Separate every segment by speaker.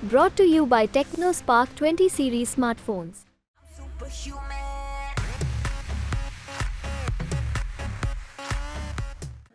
Speaker 1: Brought to you by TechnoSpark 20 series smartphones.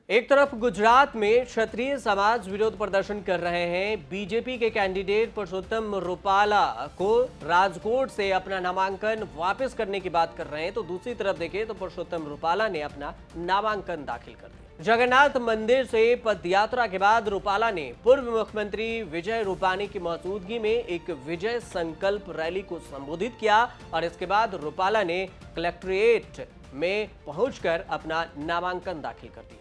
Speaker 2: एक तरफ गुजरात में क्षत्रिय समाज विरोध प्रदर्शन कर रहे हैं। बीजेपी के कैंडिडेट पुरुषोत्तम रूपाला को राजकोट से अपना नामांकन वापस करने की बात कर रहे हैं, तो दूसरी तरफ देखें तो पुरुषोत्तम रूपाला ने अपना नामांकन दाखिल कर दिया। जगन्नाथ मंदिर से पदयात्रा के बाद रूपाला ने पूर्व मुख्यमंत्री विजय रूपानी की मौजूदगी में एक विजय संकल्प रैली को संबोधित किया और इसके बाद रूपाला ने कलेक्ट्रेट में पहुंचकर अपना नामांकन दाखिल कर दिया।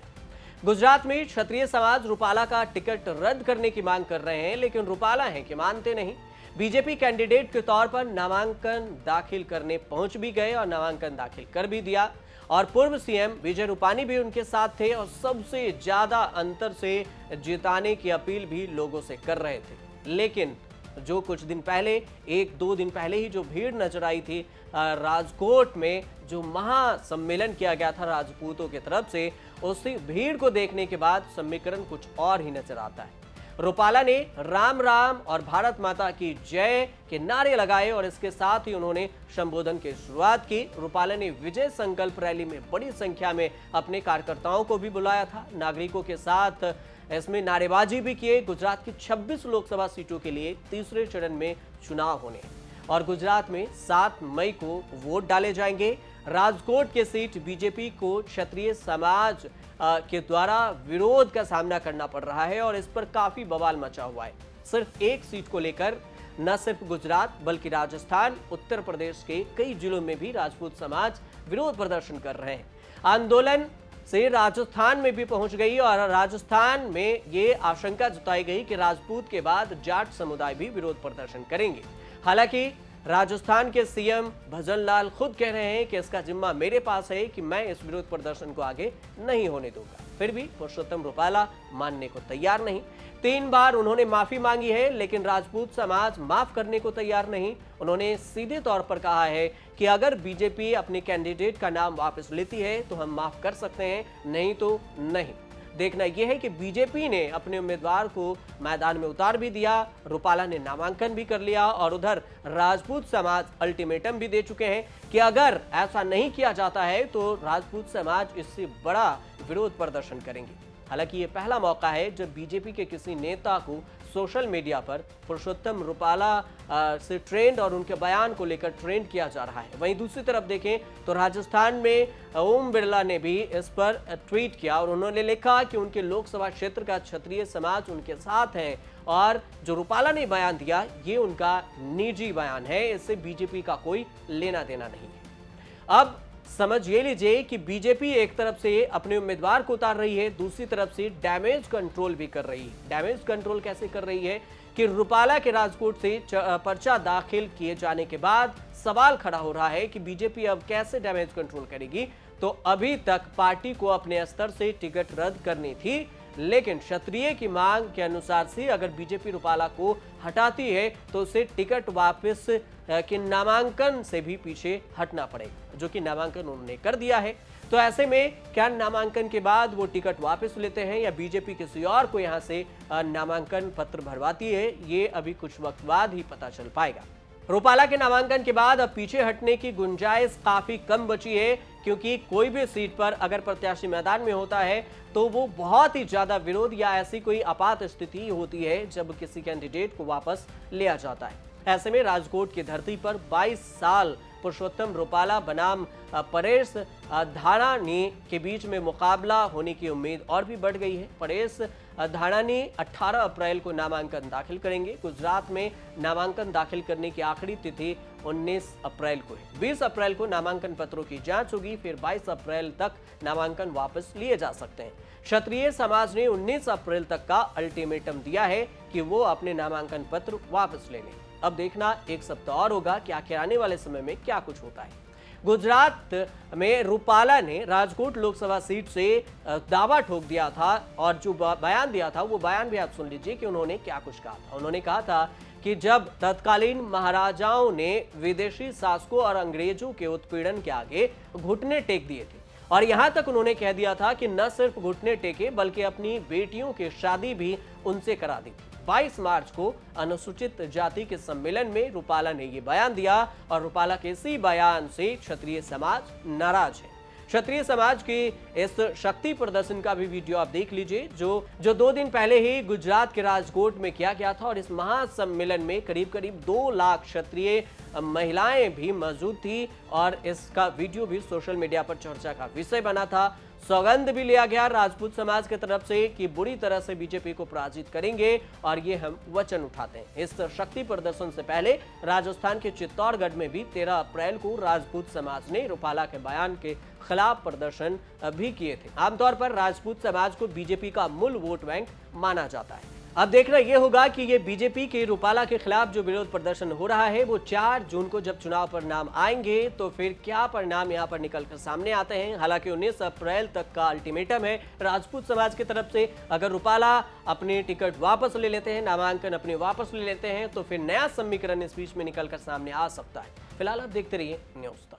Speaker 2: गुजरात में क्षत्रिय समाज रूपाला का टिकट रद्द करने की मांग कर रहे हैं, लेकिन रूपाला हैं कि मानते नहीं। बीजेपी कैंडिडेट के तौर पर नामांकन दाखिल करने पहुंच भी गए और नामांकन दाखिल कर भी दिया और पूर्व सीएम विजय रूपानी भी उनके साथ थे और सबसे ज्यादा अंतर से जिताने की अपील भी लोगों से कर रहे थे। लेकिन जो कुछ दिन पहले, एक दो दिन पहले ही जो भीड़ नजर आई थी राजकोट में, जो महासम्मेलन किया गया था राजपूतों की तरफ से, उसी भीड़ को देखने के बाद समीकरण कुछ और ही नजर आता है। रूपाला ने राम राम और भारत माता की जय के नारे लगाए और इसके साथ ही उन्होंने संबोधन की शुरुआत की। रूपाला ने विजय संकल्प रैली में बड़ी संख्या में अपने कार्यकर्ताओं को भी बुलाया था, नागरिकों के साथ इसमें नारेबाजी भी किए। गुजरात की 26 लोकसभा सीटों के लिए तीसरे चरण में चुनाव होने हैं और गुजरात में 7 मई को वोट डाले जाएंगे। राजकोट की सीट बीजेपी को क्षत्रिय समाज के द्वारा विरोध का सामना करना पड़ रहा है और इस पर काफी बवाल मचा हुआ है। सिर्फ एक सीट को लेकर न सिर्फ गुजरात बल्कि राजस्थान, उत्तर प्रदेश के कई जिलों में भी राजपूत समाज विरोध प्रदर्शन कर रहे हैं। आंदोलन से राजस्थान में भी पहुंच गई और राजस्थान में ये आशंका जताई गई कि राजपूत के बाद जाट समुदाय भी विरोध प्रदर्शन करेंगे। हालांकि राजस्थान के सीएम भजन लाल खुद कह रहे हैं कि इसका जिम्मा मेरे पास है कि मैं इस विरोध प्रदर्शन को आगे नहीं होने दूंगा। फिर भी पुरुषोत्तम रूपाला मानने को तैयार नहीं। 3 बार उन्होंने माफी मांगी है, लेकिन राजपूत समाज माफ करने को तैयार नहीं। उन्होंने सीधे तौर पर कहा है कि अगर बीजेपी अपने कैंडिडेट का नाम वापस लेती है तो हम माफ कर सकते हैं, नहीं तो नहीं। देखना यह है कि बीजेपी ने अपने उम्मीदवार को मैदान में उतार भी दिया, रूपाला ने नामांकन भी कर लिया और उधर राजपूत समाज अल्टीमेटम भी दे चुके हैं कि अगर ऐसा नहीं किया जाता है तो राजपूत समाज इससे बड़ा विरोध प्रदर्शन करेंगे। हालांकि ये पहला मौका है जब बीजेपी के किसी नेता को सोशल मीडिया पर पुरुषोत्तम रूपाला से ट्रेंड और उनके बयान को लेकर ट्रेंड किया जा रहा है। वहीं दूसरी तरफ देखें तो राजस्थान में ओम बिरला ने भी इस पर ट्वीट किया और उन्होंने लिखा कि उनके लोकसभा क्षेत्र का क्षत्रिय समाज उनके साथ है और जो रूपाला ने बयान दिया ये उनका निजी बयान है, इससे बीजेपी का कोई लेना देना नहीं है। अब समझ ये लीजिए कि बीजेपी एक तरफ से अपने उम्मीदवार को उतार रही है, दूसरी तरफ से डैमेज कंट्रोल भी कर रही है। डैमेज कंट्रोल कैसे कर रही है कि रूपाला के राजकोट से पर्चा दाखिल किए जाने के बाद सवाल खड़ा हो रहा है कि बीजेपी अब कैसे डैमेज कंट्रोल करेगी। तो अभी तक पार्टी को अपने स्तर से टिकट रद्द करनी थी, लेकिन क्षत्रिय की मांग के अनुसार से अगर बीजेपी रूपाला को हटाती है तो उसे टिकट वापस के नामांकन से भी पीछे हटना पड़ेगा, जो कि नामांकन उन्होंने कर दिया है। तो ऐसे में क्या नामांकन के बाद वो टिकट वापस लेते हैं या बीजेपी किसी और को यहां से नामांकन पत्र भरवाती है, ये अभी कुछ वक्त बाद ही पता चल पाएगा। रूपाला के नामांकन के बाद अब पीछे हटने की गुंजाइश काफी कम बची है, क्योंकि कोई भी सीट पर अगर प्रत्याशी मैदान में होता है तो वो बहुत ही ज्यादा विरोध या ऐसी कोई आपात स्थिति होती है जब किसी कैंडिडेट को वापस लिया जाता है। ऐसे में राजकोट की धरती पर 22 साल पुरुषोत्तम रूपाला बनाम परेश धानानी के बीच में मुकाबला होने की उम्मीद और भी बढ़ गई है। परेश धानानी 18 अप्रैल को नामांकन दाखिल करेंगे। गुजरात में नामांकन दाखिल करने की आखिरी तिथि 19 अप्रैल को है। 20 अप्रैल को नामांकन पत्रों की जांच होगी, फिर 22 अप्रैल तक नामांकन वापस लिए जा सकते हैं। क्षत्रिय समाज ने 19 अप्रैल तक का अल्टीमेटम दिया है कि वो अपने नामांकन पत्र वापस ले लें। अब देखना एक सप्ताह और होगा कि आखिर आने वाले समय में क्या कुछ होता है। गुजरात में रूपाला ने राजकोट लोकसभा सीट से दावा ठोक दिया था और जो बयान दिया था वो बयान भी आप सुन लीजिए कि उन्होंने क्या कुछ कहा था। उन्होंने कहा था कि जब तत्कालीन महाराजाओं ने विदेशी शासकों और अंग्रेजों के उत्पीड़न के आगे घुटने टेक दिए थे और यहां तक उन्होंने कह दिया था कि न सिर्फ घुटने टेके बल्कि अपनी बेटियों की शादी भी उनसे करा दी। 22 मार्च को अनुसूचित जाति के सम्मेलन में रूपाला ने ये बयान दिया और रूपाला के इसी बयान से क्षत्रिय समाज नाराज है। क्षत्रिय समाज के इस शक्ति प्रदर्शन का भी वीडियो आप देख लीजिए जो 2 दिन पहले ही गुजरात के राजकोट में किया गया था और इस महासम्मेलन में करीब 2 लाख क्षत्रिय महिलाएं भी मौजूद थी और इसका वीडियो भी सोशल मीडिया पर चर्चा का विषय बना था। सौगंध भी लिया गया राजपूत समाज की तरफ से कि बुरी तरह से बीजेपी को पराजित करेंगे और ये हम वचन उठाते हैं। इस शक्ति प्रदर्शन से पहले राजस्थान के चित्तौड़गढ़ में भी 13 अप्रैल को राजपूत समाज ने रूपाला के बयान के खिलाफ प्रदर्शन भी किए थे। आमतौर पर राजपूत समाज को बीजेपी का मूल वोट बैंक माना जाता है। अब देखना यह होगा कि ये बीजेपी के रूपाला के खिलाफ जो विरोध प्रदर्शन हो रहा है वो 4 जून को जब चुनाव परिणाम आएंगे तो फिर क्या परिणाम यहां पर निकलकर सामने आते हैं। हालांकि 19 अप्रैल तक का अल्टीमेटम है राजपूत समाज की तरफ से। अगर रूपाला अपने टिकट वापस ले लेते हैं, नामांकन अपने वापस ले लेते हैं तो फिर नया समीकरण इस बीच में निकलकर सामने आ सकता है। फिलहाल आप देखते रहिए न्यूज़ तक।